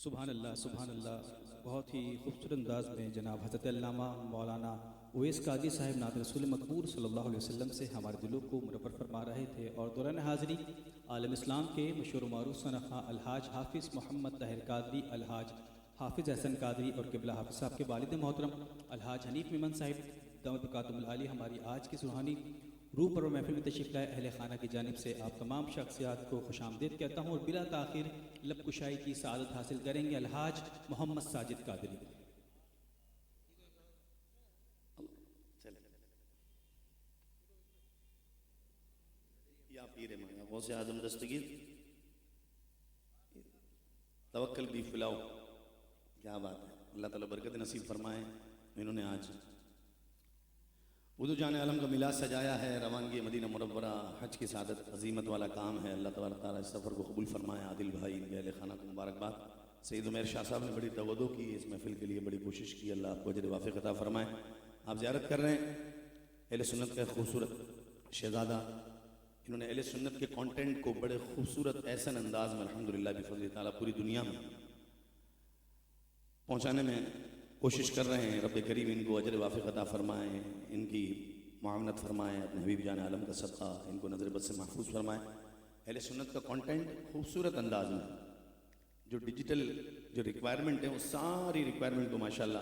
سبحان اللہ سبحان اللہ. بہت ہی خوبصورت انداز میں جناب حضرت علامہ مولانا اویس قادری صاحب نعت رسول مقبول صلی اللہ علیہ وسلم سے ہمارے دلوں کو منور فرما رہے تھے. اور دوران حاضری عالم اسلام کے مشہور و معروف صنخواں الحاج حافظ محمد طاہر قادری، الحاج حافظ احسن قادری اور قبلہ حافظ صاحب کے والد محترم الحاج حنیف میمن صاحب دامت برکاتہم العالی ہماری آج کی سبحانی روح پر محفل میں تشریف لائے اہل خانہ کی جانب سے آپ تمام شخصیات کو خوش آمدید کہتا ہوں. اور بلا تاخیر لب کشائی کی سعادت حاصل کریں گے الحاج محمد ساجد قادری. یا پیر مایا غوث اعظم دستگیر توکل بھی پلاؤ. کیا بات ہے، اللہ تعالیٰ برکت نصیب فرمائے. انہوں نے آج بدو جان عالم کا میلاد سجایا ہے. روانگی مدینہ منورہ حج کی سعادت عظیمت والا کام ہے. اللہ تبارک تعالیٰ اس سفر کو قبول فرمائے. عادل بھائی اہل خانہ کو مبارکباد. سید عمیر شاہ صاحب نے بڑی توجہ کی اس محفل کے لیے، بڑی کوشش کی. اللہ آپ کو اجر وافق عطا فرمائے. آپ زیارت کر رہے ہیں اہل سنت کا خوبصورت شہزادہ. انہوں نے اہل سنت کے کانٹینٹ کو بڑے خوبصورت احسن انداز میں الحمدللہ بفضل تعالیٰ پوری دنیا میں پہنچانے میں کوشش کر رہے ہیں. رب کریم ان کو اجر وافق عطا فرمائیں، ان کی معاونت فرمائیں، اپنے حبیب جان عالم کا صدقہ ان کو نظر بد سے محفوظ فرمائیں. اہل سنت کا کانٹینٹ خوبصورت انداز میں جو ڈیجیٹل جو ریکوائرمنٹ ہے وہ ساری ریکوائرمنٹ کو ماشاءاللہ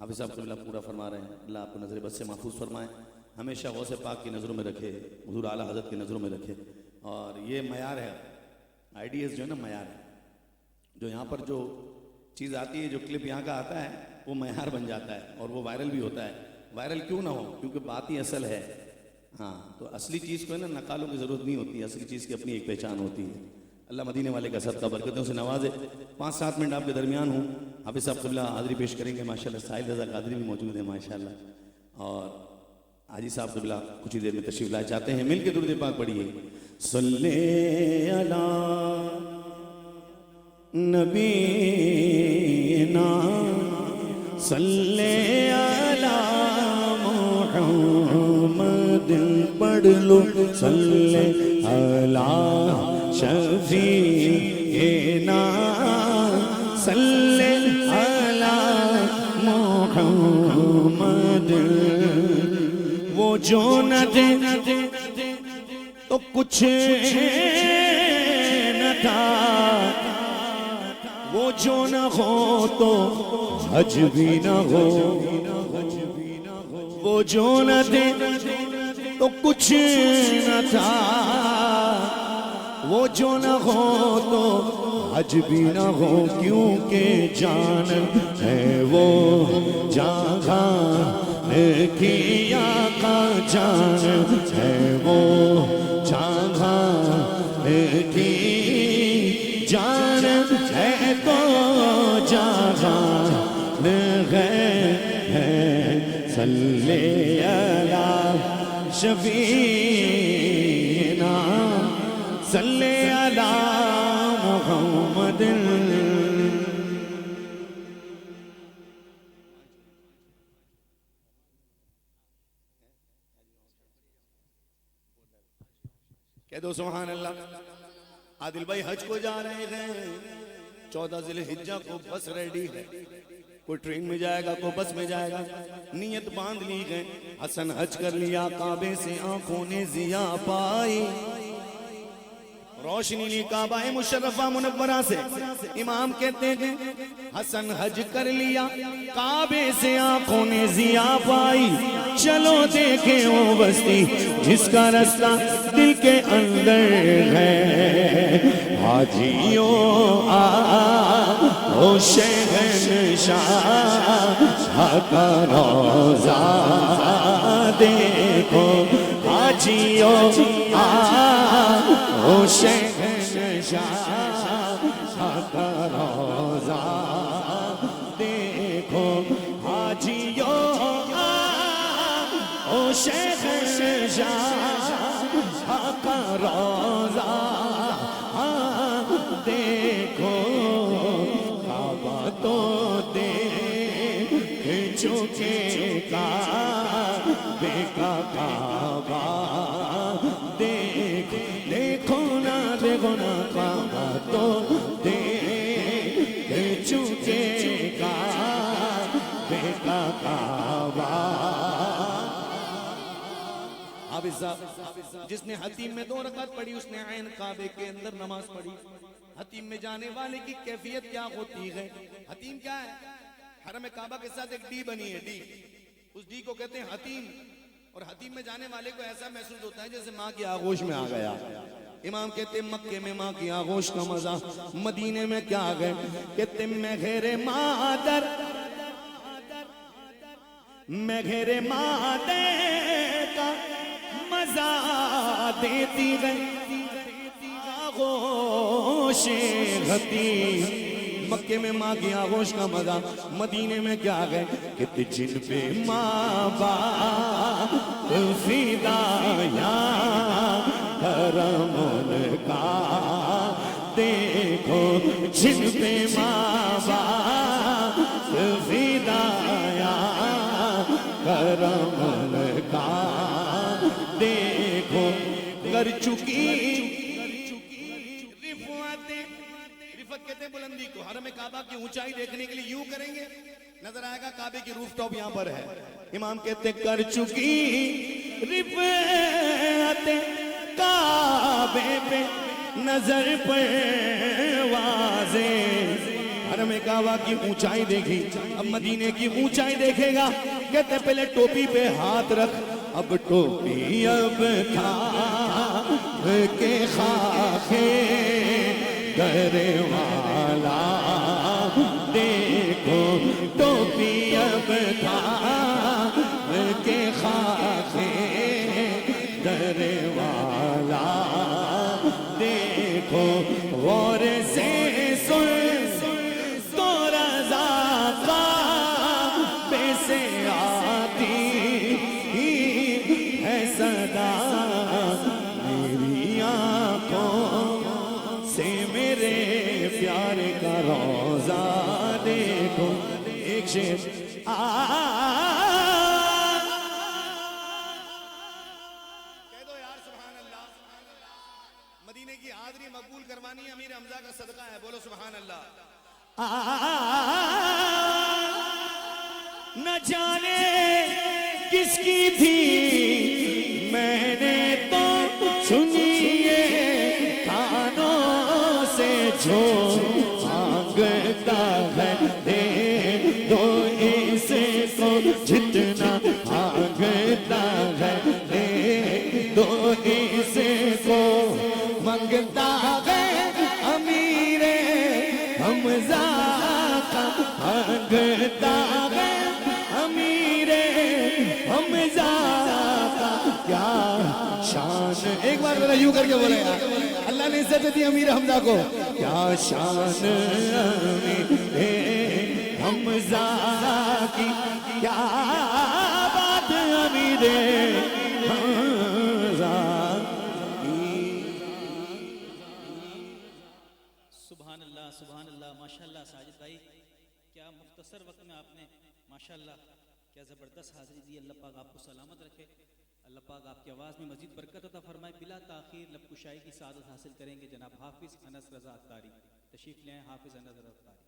حافظ صاحب کو اللہ پورا فرما رہے ہیں. اللہ آپ کو نظر بد سے محفوظ فرمائیں، ہمیشہ غوث پاک کی نظروں میں رکھے، حضور اعلیٰ حضرت کی نظروں میں رکھے. اور یہ معیار ہے، آئیڈیاز جو ہے نا معیار ہے. جو یہاں پر جو چیز آتی ہے، جو کلپ یہاں کا آتا ہے وہ معیار بن جاتا ہے اور وہ وائرل بھی ہوتا ہے. وائرل کیوں نہ ہو؟ کیونکہ بات ہی اصل ہے. ہاں تو اصلی چیز کو ہے نا نقالوں کی ضرورت نہیں ہوتی، اصلی چیز کی اپنی ایک پہچان ہوتی ہے. اللہ مدینے والے کا صدقہ برکتوں سے نوازے. 5-7 منٹ آپ کے درمیان ہوں. حافظ صاحب قبلہ حاضری پیش کریں گے ماشاءاللہ. ساحل رضا قادری بھی موجود ہیں ماشاءاللہ. اور حاجی صاحب قبلہ کچھ ہی دیر میں تشریف لائے چاہتے ہیں. مل کے درود پاک پڑھیے. صلی علی نبینا صلی علی محمد پڑھ لو. صلی علی شفیعنا صلی علی محمد. وہ جو نہ دے تو کچھ نہ تھا، وہ جو نہ ہو تو حج بھی نہ ہو. وہ جو نہ دے تو کچھ نہ تھا، وہ جو نہ ہو تو حج بھی نہ ہو. کیونکہ جان ہے وہ جہاں کی آقا، جان ہے وہ جہاں کی جان ہے تو جہاں ہے. صلی علی شفیعنا صلی علی محمد. کہہ دو سبحان اللہ. عادل بھائی حج کو جا رہے ہیں. 14 ذی الحجہ کو بس ریڈی ہے. کوئی ٹرین میں جائے گا، کوئی بس میں جائے گا. نیت باندھ لی ہے. حسن حج کر لیا، کعبے سے آنکھوں نے ضیا پائی. روشنی لی کعبہ مشرفہ منورہ سے. امام کہتے ہیں حسن حج کر لیا، کعبے سے آنکھوں نے ضیا پائی. چلو دیکھیں وہ بستی جس کا رستہ دل کے اندر ہے. حاجیوں آؤ شہنشاہ کا روضہ دیکھو. حاجیوں آؤ شہنشاہ کا روضہ دیکھو. حاجیوں آؤ شہنشاہ کا روضہ دیکھو. کعبہ تو دیکھ چکے کعبے کا کعبہ دیکھو نا. کعبہ تو دیکھ حافظ صاحب جس نے حتیم میں 2 رکعت پڑھی اس نے عین کعبے کے اندر نماز پڑھی. حتیم میں جانے والے کی کیفیت کیا ہوتی ہے؟ حتیم کیا ہے؟ حرم کعبہ کے ساتھ ایک ڈی بنی ہے، ڈی، اس ڈی کو کہتے ہیں حتیم. اور حتیم میں جانے والے کو ایسا محسوس ہوتا ہے جیسے ماں کی آغوش میں آ گیا. امام کہتے ہیں مکے میں ماں کی آغوش کا مزہ، مدینے میں کیا آ گئے؟ کہتے میں غیر مادر، میں غیر مادر کا مزہ دیتی گئی آغوش حتیم. مکے میں ماں کی آغوش کا مزہ، مدینے میں کیا گئے؟ کہ جن پہ ماں باپ فدا یا حرم ان کا دیکھو، جن پہ ماں باپ فدا یا حرم ان کا دیکھو. کر چکی کہتے ہیں بلندی کو. حرم کعبہ کی اونچائی دیکھنے کے لیے یوں کریں گے، نظر آئے گا کعبے کی روف ٹاپ یہاں پر ہے. امام کہتے ہیں کر چکی رفعت کعبے پہ نظر پروازیں. حرم کعبہ کی اونچائی دیکھی، اب مدینے کی اونچائی دیکھے گا. کہتے ہیں پہلے ٹوپی پہ ہاتھ رکھ، اب ٹوپی اب تھا کہ خاکے در والا دیکھو، ٹوپی اب تھا کہ خاکے در والا دیکھو. غور سے سن تو رضا کعبے سے آتی ہے صدا، میری آنکھوں سے میرے پیار کا روزہ دیکھو. ایک شعر کہہ دو یار سبحان اللہ. مدینے کی حاضری مقبول کروانی ہے، امیر حمزہ کا صدقہ ہے، بولو سبحان اللہ. نہ جانے کس کی تھی میں نے تو سنی ہے کانوں سے جو مانگتا ہے دے دو اس کو، جتنا مانگتا ہے دے دو اس کو. مانگتا ہے امیر حمزہ کا، مانگتا ہے امیر حمزہ کا کیا شان. ایک بار ذرا یوں کر کے بولے یار، اللہ نے عزت دی امیر حمزہ کو. کیا شان امیر حمزہ کی، کیا بات امیر حمزہ کی. سبحان اللہ سبحان اللہ. ماشاءاللہ ساجد بھائی، کیا مختصر وقت میں آپ نے ماشاءاللہ کیا زبردست حاضری دی. اللہ پاک آپ کو سلامت رکھے، اللہ پاک آپ کی آواز میں مزید برکت عطا فرمائے. بلا تاخیر لب کشائی کی سعادت حاصل کریں گے جناب حافظ انس رضا اتاری. تشریف لیں حافظ انس رضا اتاری.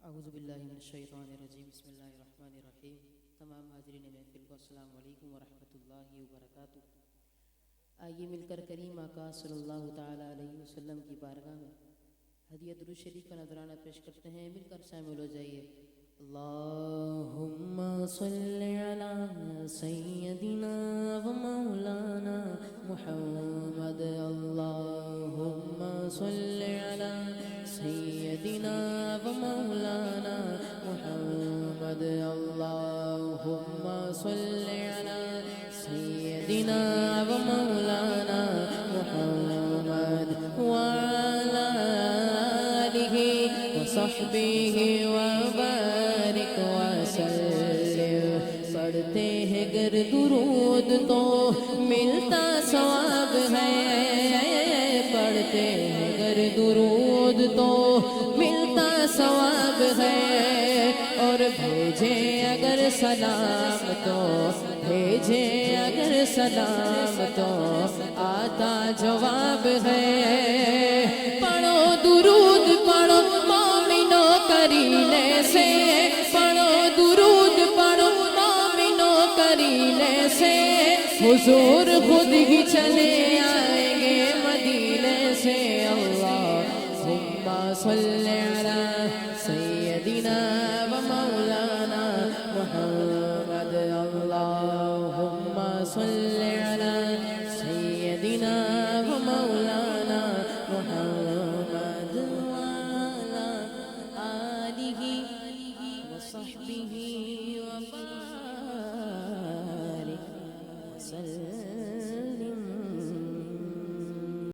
اعوذ باللہ من الشیطان الرجیم. بسم اللہ الرحمن الرحیم. تمام حاضرین محفل کو السلام علیکم ورحمۃ اللہ وبرکاتہ. آئیے مل کر کریم آقا صلی اللہ تعالیٰ علیہ وسلم کی بارگاہ میں ہدیہ درود شریف کا نذرانہ پیش کرتے ہیں. مل کر شامل ہو جائیے. اللہم صلی علی سیدنا و مولانا محمد. اللہم صلی علی سیدنا و مولانا محمد. اللہم صلی علی سیدنا و مولانا محمد وعلی آلہ وصحبہ وبارک وسلم. پڑھتے ہیں گر درود تو ملتا ثواب ہے، پڑھتے ہیں گر درود تو ملتا ثواب ہے، اور بھیجے اگر سلام تو بھیجے اگر سلام تو آتا جواب ہے پڑھو درود پڑھو مومنوں کرینے سے پڑھو درود پڑھو مومنوں کرینے سے حضور خود ہی چلے آئیں گے مدینے سے اللہم صلی